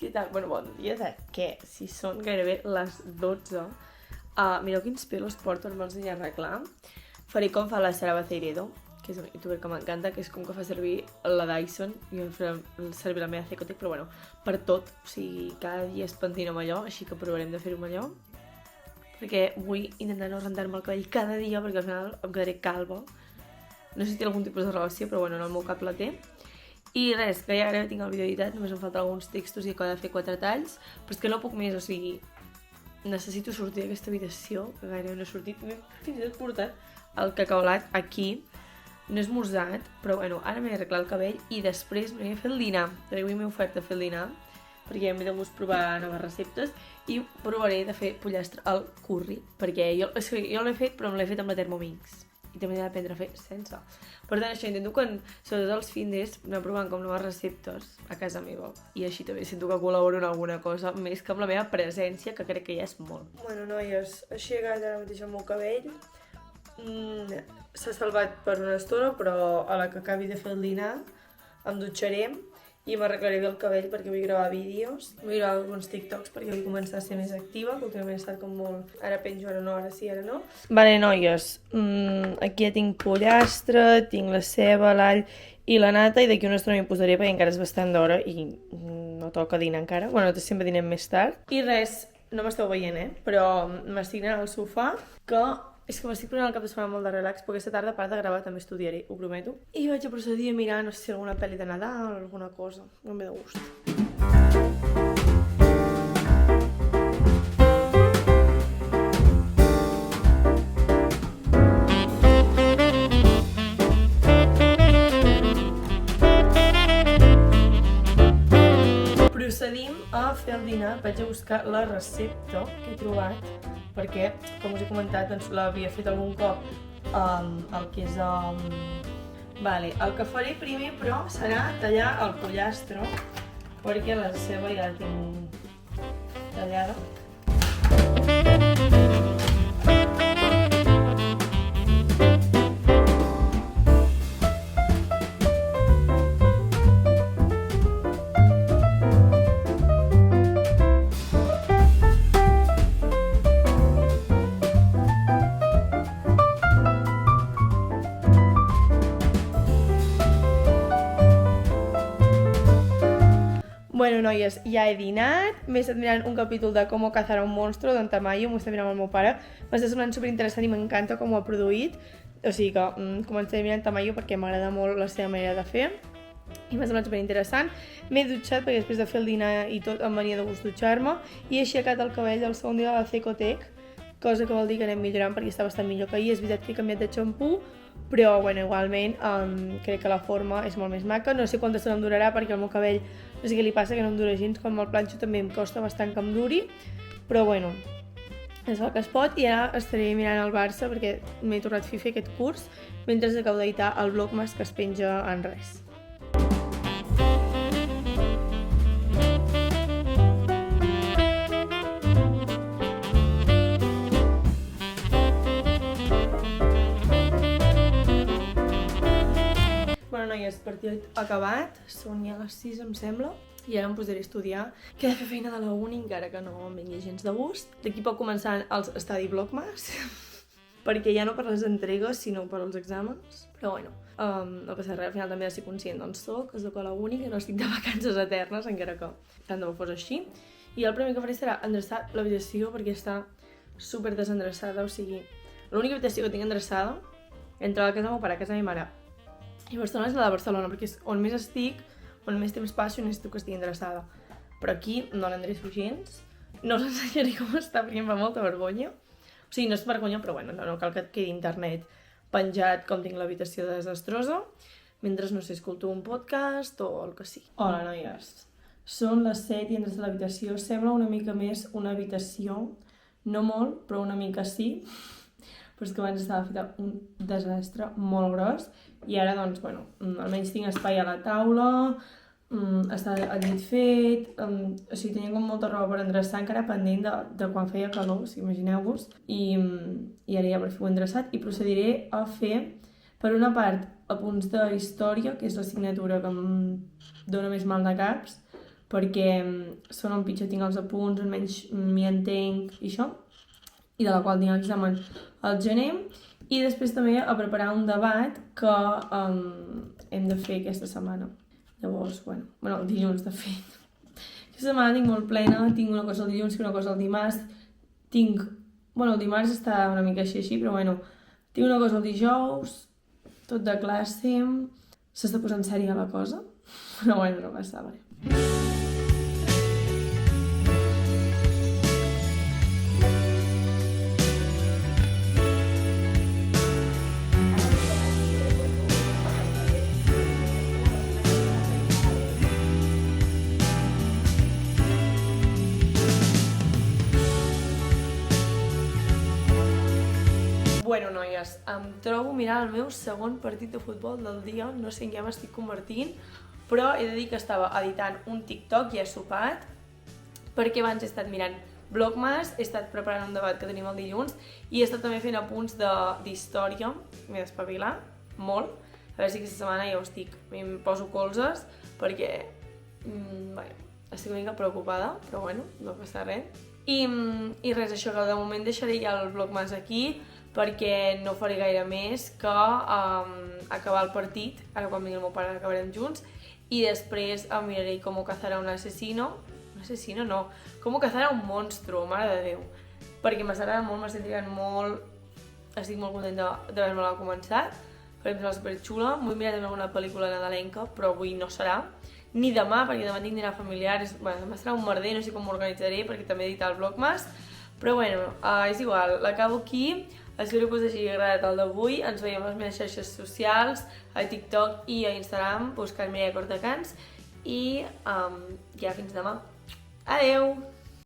Què tal? Bueno, bon dia de què? Si són gairebé les 12. Mireu quins pelos porto, no me'ls he arreglar. Faré com fa la Sara Baceiredo, que és una youtuber que m'encanta, que és com que fa servir la Dyson. Jo faré servir la meva Cecotec, però bueno, per tot. O sigui, cada dia es pentina amb allò, així que provarem de fer-ho amb allò. Perquè vull intentar no rentar-me el cabell cada dia, perquè al final em quedaré calva. No sé si té algun tipus de relació, però bueno, en el meu cap la té. I res, que ja gairebé tinc el vídeo editat, només em falten alguns textos i acabo de fer 4 talls, però és que no puc més, o sigui, necessito sortir d'aquesta habitació, que gairebé no he sortit. M'he fins i tot portat el cacaolat aquí, no he esmorzat, però bueno, ara m'he arreglat el cabell i després m'he fet el dinar, perquè avui m'he ofert a fer el dinar, perquè m'he de gust provar noves receptes i provaré de fer pollastre al curri, perquè jo l'he fet, però no l'he fet amb la Thermomix. I també he d'aprendre a fer sense. Per tant, això, intento que, sobretot els findes, anar provant com noves receptes a casa meva. I així també sento que col·laboro en alguna cosa, més que amb la meva presència, que crec que ja és molt. Bueno, noies, així he acabat ara mateix el meu cabell. S'ha salvat per una estona, però a la que acabi de fer el dinar em dutxaré i m'arreglaré bé el cabell perquè vull gravar vídeos. Vull gravar alguns TikToks perquè vull començar a ser més activa, que últimament he estat com molt... Ara penjo, ara no, ara sí, ara no. Vale, noies, aquí ja tinc pollastre, tinc la ceba, l'all i la nata, i d'aquí una estona m'hi posaré perquè encara és bastant d'hora i no toca dinar encara. Bueno, sempre dinem més tard. I res, no m'esteu veient, però m'estic anant al sofà, que... És que m'estic prenent el cap de setmana molt de relax, perquè aquesta tarda, a part de gravar, també estudiaré, ho prometo. I vaig a procedir a mirar, no sé si alguna pel·li de Nadal o alguna cosa. No em ve de gust. Procedim a fer el dinar. Vaig a buscar la recepta que he trobat, perquè, com us he comentat, doncs l'havia fet algun cop el que és... Vale, el que faré primer, però, serà tallar el pollastre, perquè la ceba ja la tinc tallada. Bueno, noies, ja he dinat, m'he estat mirant un capítol de Com cazar a un monstruo, d'en Tamayo, m'ho està mirant amb el meu pare, m'està semblant superinteressant i m'encanta com ho ha produït, o sigui que començaré mirant Tamayo perquè m'agrada molt la seva manera de fer i m'ha semblat superinteressant. M'he dutxat perquè després de fer el dinar i tot em venia de gust dutxar-me i he aixecat el cabell el segon dia de la Cecotec, cosa que vol dir que anem millorant perquè està bastant millor que ahir. És veritat que he canviat de xampú, però bueno, igualment crec que la forma és molt més maca. No sé quanta estona em durarà perquè el meu cabell no sé què li passa, que no em dura gens. Quan me'l planxo també em costa bastant que em duri, però bueno, és el que es pot. I ara estaré mirant el Barça perquè m'he tornat a fer aquest curs mentre acabo d'editar el Vlogmas que es penja en res. Noies, partit acabat, són ja les 6 em sembla, i ara em posaré a estudiar, que he de fer feina de la uni encara que no em vingui gens de gust. D'aquí poc començaran els study vlogmas, perquè ja no per les entregues, sinó per als exàmens. Però bueno, no passa res, al final també he de ser conscient d'on soc, que soc a la uni, que no estic de vacances eternes, encara que tant de bo fos així. I el primer que faré serà endreçar l'habitació, perquè està super desendreçada, o sigui, l'única habitació que tinc endreçada, entre la casa del meu pare, casa de la meva mare, i Barcelona és la de Barcelona, perquè és on més estic, on més temps passo i necessito que estigui endreçada. Però aquí no l'endreço gens, no us ensenyaré com està perquè em fa molta vergonya. O sigui, no és vergonya, però bueno, no cal que et quedi internet penjat com tinc l'habitació desastrosa, mentre, no sé, escolto un podcast o el que sigui. Hola, noies. Són les 7 i endreço l'habitació. Sembla una mica més una habitació, no molt, però una mica sí. Però és que abans estava feta un desastre molt gros i ara, doncs, bueno, almenys tinc espai a la taula, està el llit fet, o sigui, tenia com molta roba per endreçar, encara pendent de quan feia calor, o sigui, imagineu-vos, i ara ja per fi ho he endreçat i procediré a fer, per una part, apunts de història, que és l'assignatura que em dóna més mal de caps, perquè són on pitjor tinc els apunts, on menys m'hi entenc i això, i de la qual tinc l'examen al gener, i després també a preparar un debat que hem de fer aquesta setmana. Llavors, el dilluns, de fet. Aquesta setmana tinc molt plena, tinc una cosa el dilluns i una cosa el dimarts, el dimarts està una mica així, però tinc una cosa el dijous, tot de classe, s'està posant sèria la cosa, però no passa res. Noies, em trobo mirant el meu segon partit de futbol del dia, no sé en què m'estic convertint, però he de dir que estava editant un TikTok i he sopat, perquè abans he estat mirant Vlogmas, he estat preparant un debat que tenim el dilluns i he estat també fent apunts d'història, m'he d'espavilar molt, a veure si aquesta setmana ja em poso colzes, perquè estic una mica preocupada, però no passa res. I res, això, que de moment deixaré ja el Vlogmas aquí, perquè no faré gaire més que acabar el partit, ara quan vingui el meu pare acabarem junts, i després miraré com cazar un asesino, com cazar un monstru, mare de Déu, perquè m'agrada molt, m'estic trigant molt, estic molt contenta d'haver-me-la començat, perquè em sembla superxula, vull mirar també alguna pel·lícula nadalenca, però avui no serà, ni demà, perquè demà tinc dinar familiar, demà serà un merder, no sé com m'organitzaré, perquè també he editat el Vlogmas, però és igual, l'acabo aquí. Espero que us hagi agradat el d'avui. Ens veiem a les meves xarxes socials, a TikTok i a Instagram, buscant Mireia Cortacans. I ja fins demà. Adeu!